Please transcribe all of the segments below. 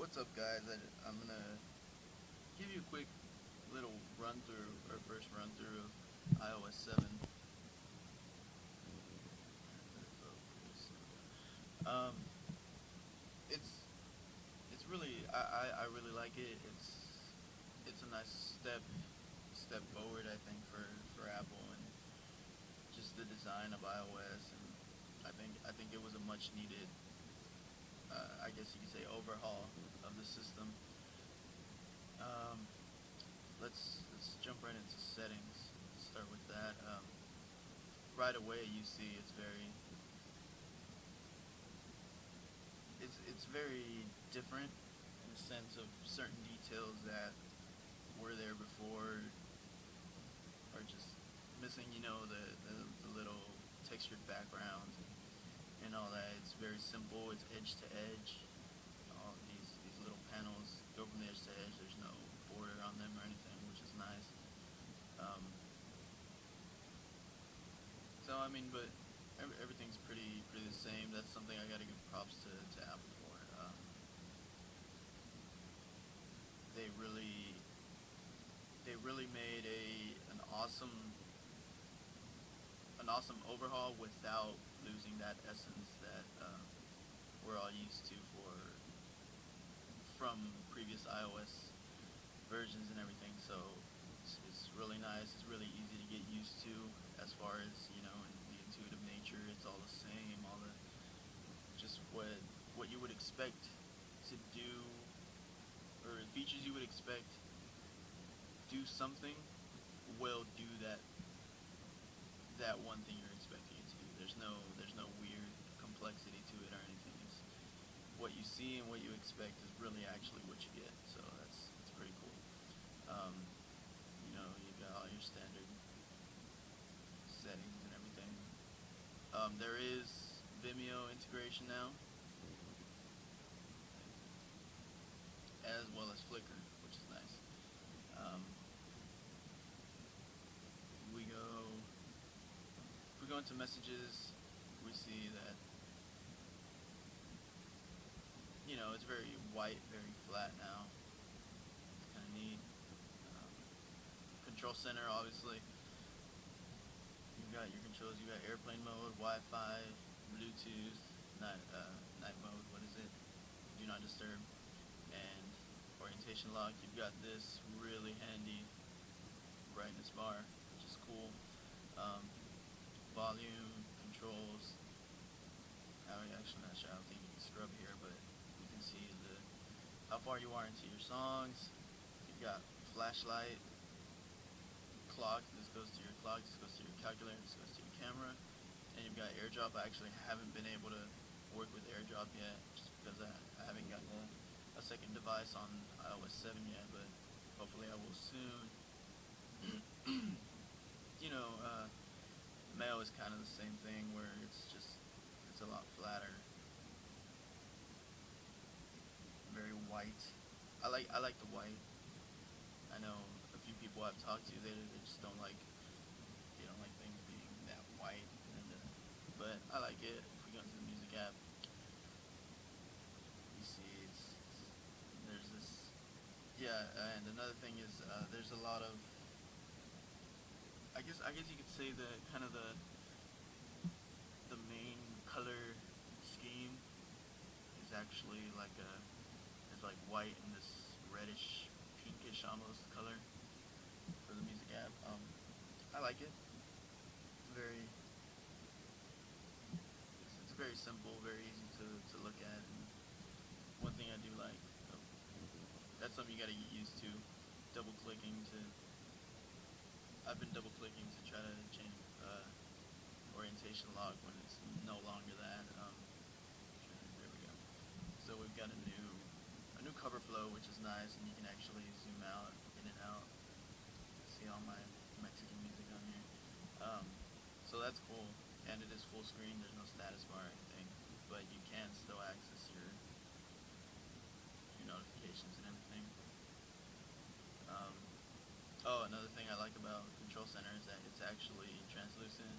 What's up, guys? I'm gonna give you a quick little run through, or first run through of iOS 7. Um, it's it's really I really like it. It's a nice step forward, I think, for Apple, and just the design of iOS, and I think it was a much needed, I guess you could say, overhaul of the system. Um, let's jump right into settings. Let's start with that. Right away, you see it's very different in the sense of certain details that were there before are just missing. The little textured backgrounds and all that. It's very simple. It's edge to edge. All these little panels go from the edge to edge. There's no border on them or anything, which is nice. Um, so I mean, but everything's pretty the same. That's something I got to give props to Apple for. They really they really made an awesome overhaul without losing that essence that we're all used to from previous iOS versions and everything. So it's really nice. It's really easy to get used to as far as and the intuitive nature. It's all the same. All the just what you would expect to do, or features you would expect do something will do that one thing you're expecting it to do. There's no weird complexity to it or anything. It's what you see and what you expect is really actually what you get. So that's pretty cool. You got all your standard settings and everything. There is Vimeo integration now, as well as Flickr, which is nice. Um, we go if we go into messages, we see that it's very white, very flat now. It's kind of neat. Um, Control center, obviously. You've got your controls. You got airplane mode, Wi-Fi, Bluetooth, night mode. What is it? Do not disturb, and orientation lock. You've got this really handy brightness bar, which is cool. Um, Volume controls. I'm actually not sure. I don't think you can scrub here, but you can see how far you are into your songs. You've got flashlight, clock. This goes to your clock. This goes to your calculator. This goes to your camera. And you've got AirDrop. I actually haven't been able to work with AirDrop yet, just because I haven't gotten a second device on iOS 7 yet, but hopefully I will soon. you know, uh, Mail is kind of the same thing, where it's a lot flatter, very white. I like the white. I know a few people I've talked to, they just don't like things being that white, but I like it. If we go into the music app, you see there's this, yeah, and another thing is there's a lot of, I guess you could say, the kind of the main color scheme is actually it's like white and this reddish, pinkish almost color for the music app. I like it. It's very simple, very easy to look at. And one thing I do like, oh, that's something you got to get used to. Double clicking to I've been double clicking to try to change orientation lock when it's no longer that. There we go. So we've got a new cover flow, which is nice, and you can actually zoom out, in and out. See all my Mexican music on here. So that's cool, and it is full screen. There's no status bar or anything, but you can still access your notifications and everything. Um, Oh, another thing I like about Control Center is that it's actually translucent,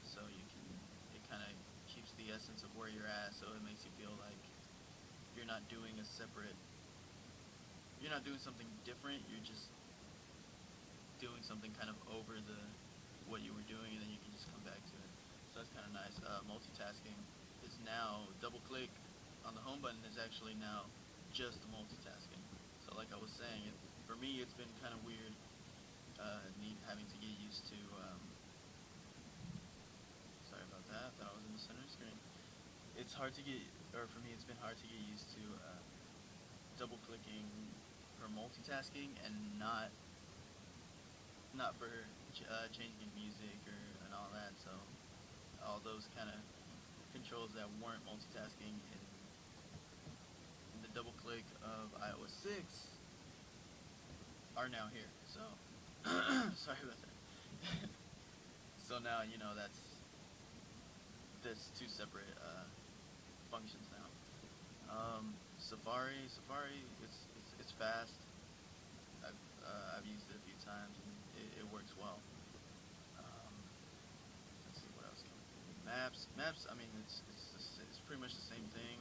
so it kind of keeps the essence of where you're at, so it makes you feel like you're not doing a separate, you're not doing something different. You're just doing something kind of over the what you were doing, and then you can just come back to it. So that's kind of nice. Multitasking is now double click on the home button is actually now just multitasking. So like I was saying, for me it's been kind of weird, having to get used to. Sorry about that. Thought I was in the center screen. It's hard to get, or for me, it's been hard to get used to double clicking for multitasking and not for changing music and all that. So all those kind of controls that weren't multitasking in the double click of iOS 6 are now here. So sorry about that. So now that's two separate functions now. Safari, it's fast. I've used it a few times and it works well. Um, let's see what else. Maps. I mean, it's pretty much the same thing.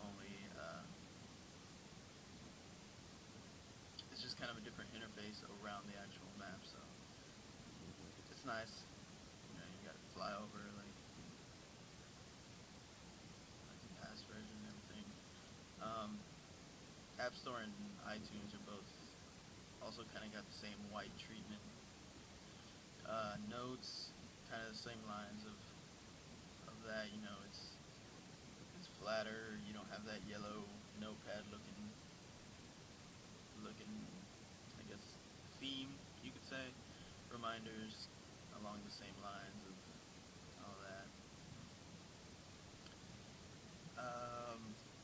Only it's just kind of a different interface around the actual map. So it's nice. You got to fly over like the past version and everything. App Store and iTunes are both also kind of got the same white treatment. Notes, kind of the same lines of that. It's flatter. You don't have that yellow notepad looking, I guess, theme you could say. Reminders along the same lines of all that.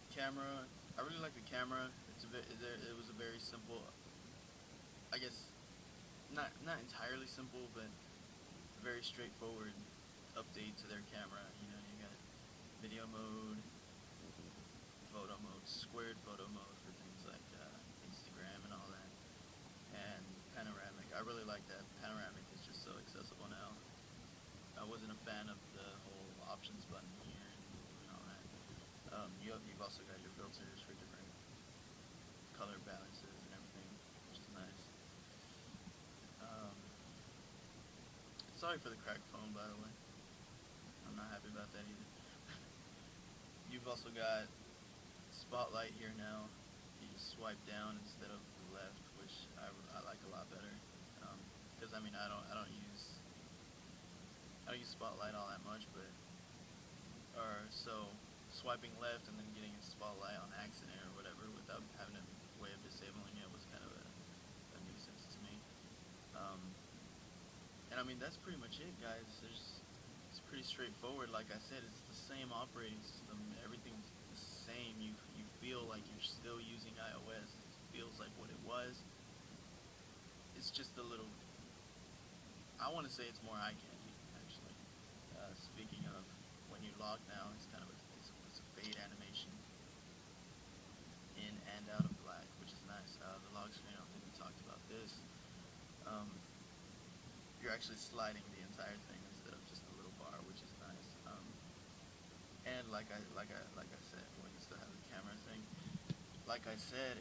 Camera. I really like the camera. It was a very simple, I guess, not entirely simple, but very straightforward update to their camera. You got video mode, photo mode, squared photo mode for things like Instagram and all that, and panoramic. I really like that. Panoramic is just so accessible now. I wasn't a fan of the whole options button here and all that. You've also got your filters for different color balances and everything, which is nice. Sorry for the cracked phone, by the way. I'm not happy about that either. You've also got Spotlight here now. You just swipe down instead of left, which I like a lot better. Because I don't use Spotlight all that much, so swiping left and then getting into Spotlight on accident or whatever without having a way of disabling it was kind of a nuisance to me. And I mean that's pretty much it, guys. It's pretty straightforward. Like I said, it's the same operating system. Everything's the same. You feel like you're still using iOS. It feels like what it was. It's just a little. I want to say it's more eye candy, actually. Speaking of when you log now, it's kind of it's a fade animation in and out of black, which is nice. The log screen, I don't think we talked about this. You're actually sliding the entire thing instead of just a little bar, which is nice. And like I said, well, you still have the camera thing. Like I said,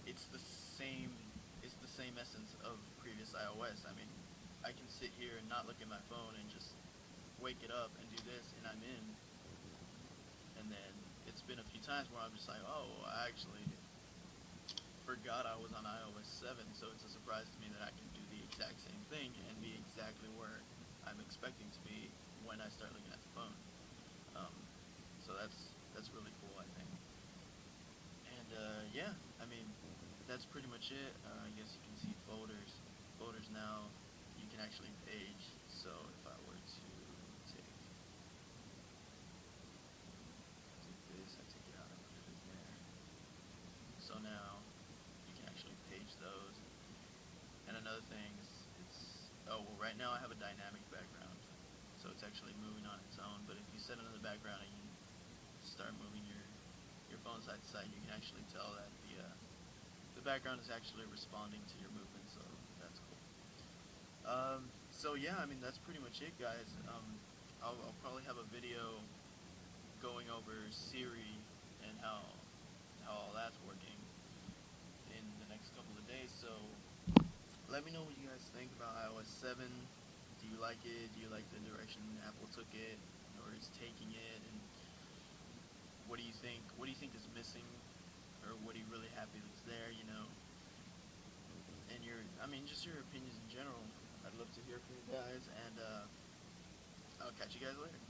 it's the same essence of previous iOS. I mean, I can sit here and not look at my phone and just wake it up and do this, and I'm in. And then it's been a few times where I'm just like, oh, I actually forgot I was on iOS 7, so it's a surprise to me that I can do the exact same thing and be exactly where I'm expecting to be when I start looking at the phone. So that's really cool, I think. And yeah, I mean, that's pretty much it. I guess you can see folders. Folders now, you can actually page. So if I were to take this, I take it out and put it there. So now you can actually page those. And another thing right now I have a dynamic background, so it's actually moving on its own. But if you set it in the background and you start moving your phone side to side, you can actually tell that the background is actually responding to your movement. So that's cool. So yeah, I mean that's pretty much it, guys. I'll probably have a video going over Siri and how let me know what you guys think about iOS 7. Do you like it? Do you like the direction Apple took it, or is taking it? And what do you think? What do you think is missing, or what are you really happy that's there? You know, and just your opinions in general. I'd love to hear from you guys, and I'll catch you guys later.